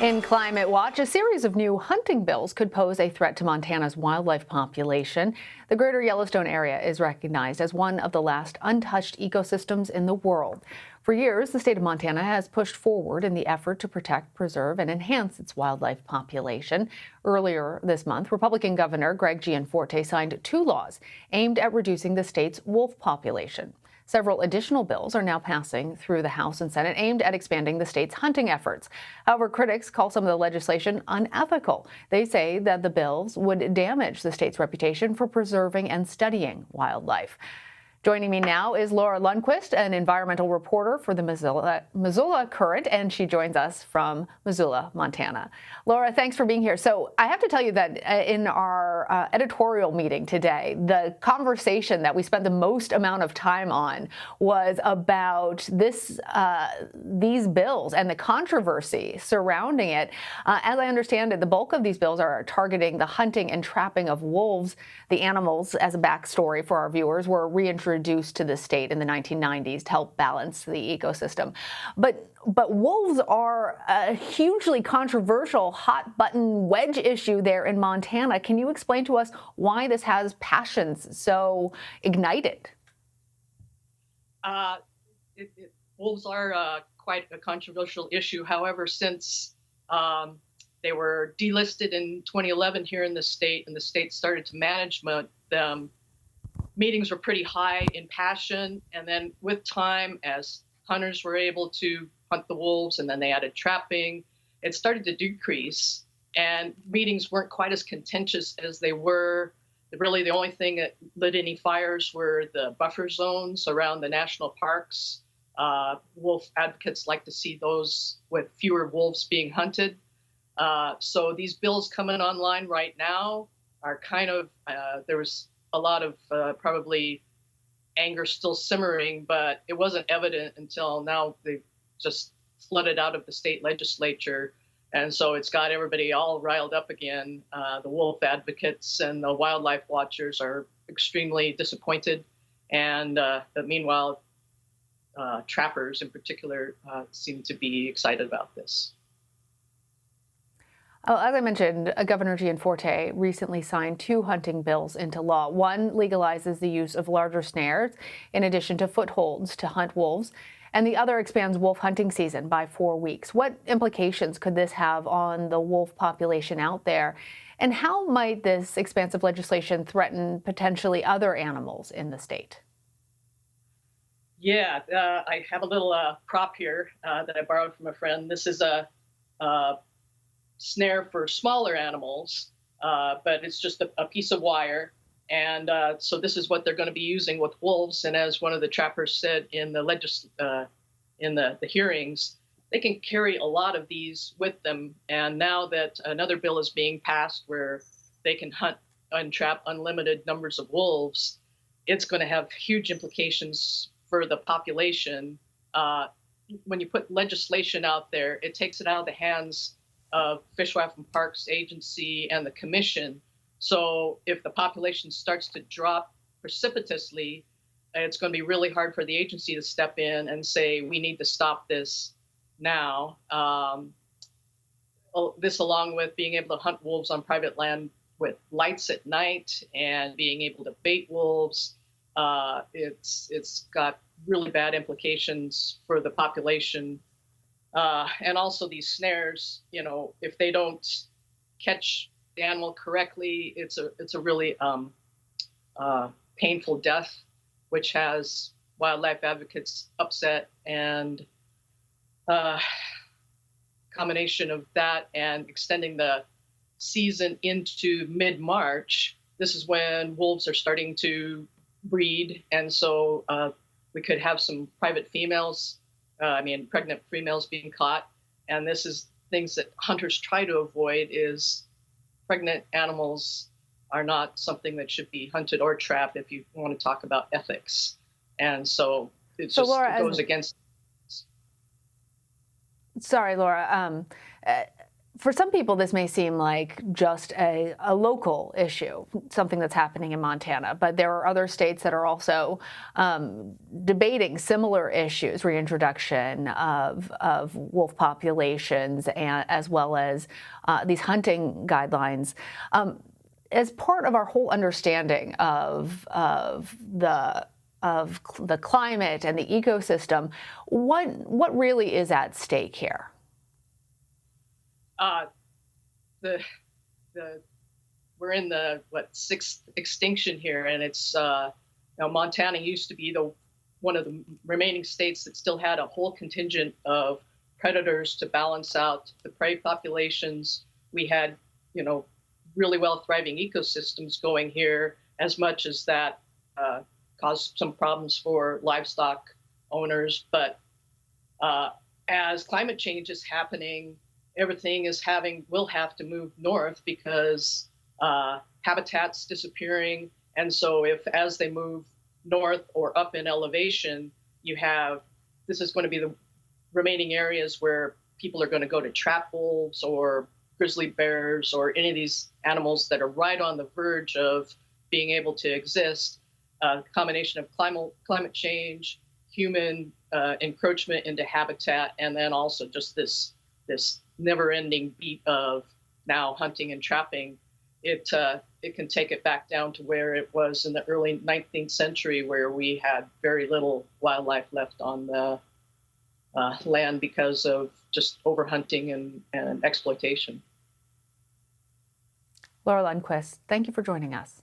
In Climate Watch, a series of new hunting bills could pose a threat to Montana's wildlife population. The greater Yellowstone area is recognized as one of the last untouched ecosystems in the world. For years, the state of Montana has pushed forward in the effort to protect, preserve, and enhance its wildlife population. Earlier this month, Republican Governor Greg Gianforte signed 2 laws aimed at reducing the state's wolf population. Several additional bills are now passing through the House and Senate aimed at expanding the state's hunting efforts. However, critics call some of the legislation unethical. They say that the bills would damage the state's reputation for preserving and studying wildlife. Joining me now is Laura Lundquist, an environmental reporter for the Missoula Current, and she joins us from Missoula, Montana. Laura, thanks for being here. So I have to tell you that in our editorial meeting today, the conversation that we spent the most amount of time on was about these bills and the controversy surrounding it. As I understand it, the bulk of these bills are targeting the hunting and trapping of wolves. The animals, as a backstory for our viewers, were reintroduced to the state in the 1990s to help balance the ecosystem. But wolves are a hugely controversial hot button wedge issue there in Montana. Can you explain to us why this has passions so ignited? Wolves are quite a controversial issue. However, since they were delisted in 2011 here in the state, and the state started to manage them, meetings were pretty high in passion. And then with time, as hunters were able to hunt the wolves and then they added trapping, it started to decrease. And meetings weren't quite as contentious as they were. Really, the only thing that lit any fires were the buffer zones around the national parks. Wolf advocates like to see those with fewer wolves being hunted. So these bills coming online right now are kind of, there was a lot of probably anger still simmering, but it wasn't evident until now. They just flooded out of the state legislature. And so it's got everybody all riled up again. The wolf advocates and the wildlife watchers are extremely disappointed. And but meanwhile, trappers in particular seem to be excited about this. As I mentioned, Governor Gianforte recently signed 2 hunting bills into law. One legalizes the use of larger snares in addition to footholds to hunt wolves, and the other expands wolf hunting season by 4 weeks. What implications could this have on the wolf population out there? And how might this expansive legislation threaten potentially other animals in the state? Yeah, I have a little prop here that I borrowed from a friend. This is a snare for smaller animals, but it's just a piece of wire. And so this is what they're going to be using with wolves. And as one of the trappers said in the hearings, they can carry a lot of these with them. And now that another bill is being passed where they can hunt and trap unlimited numbers of wolves, it's going to have huge implications for the population. When you put legislation out there, it takes it out of the hands of Fish, Wildlife, and Parks Agency and the Commission. So if the population starts to drop precipitously, it's going to be really hard for the agency to step in and say, we need to stop this now. This along with being able to hunt wolves on private land with lights at night and being able to bait wolves, it's got really bad implications for the population. And also these snares, if they don't catch the animal correctly, it's a really painful death, which has wildlife advocates upset. And combination of that and extending the season into mid-March, this is when wolves are starting to breed. And so we could have some pregnant females being caught. And this is things that hunters try to avoid. Is pregnant animals are not something that should be hunted or trapped if you want to talk about ethics. And so it Laura, goes against. Sorry, Laura. For some people, this may seem like just a local issue, something that's happening in Montana, but there are other states that are also debating similar issues, reintroduction of wolf populations, and as well as these hunting guidelines. As part of our whole understanding of the climate and the ecosystem, what really is at stake here? We're in the sixth extinction here, and it's Montana used to be one of the remaining states that still had a whole contingent of predators to balance out the prey populations. We had really well thriving ecosystems going here, as much as that caused some problems for livestock owners. But as climate change is happening, everything will have to move north because habitat's disappearing. And so as they move north or up in elevation, this is going to be the remaining areas where people are going to go to trap wolves or grizzly bears or any of these animals that are right on the verge of being able to exist. Combination of climate change, human encroachment into habitat, and then also just this never-ending beat of now hunting and trapping. It can take it back down to where it was in the early 19th century, where we had very little wildlife left on the land because of just overhunting and exploitation. Laura Lundquist, thank you for joining us.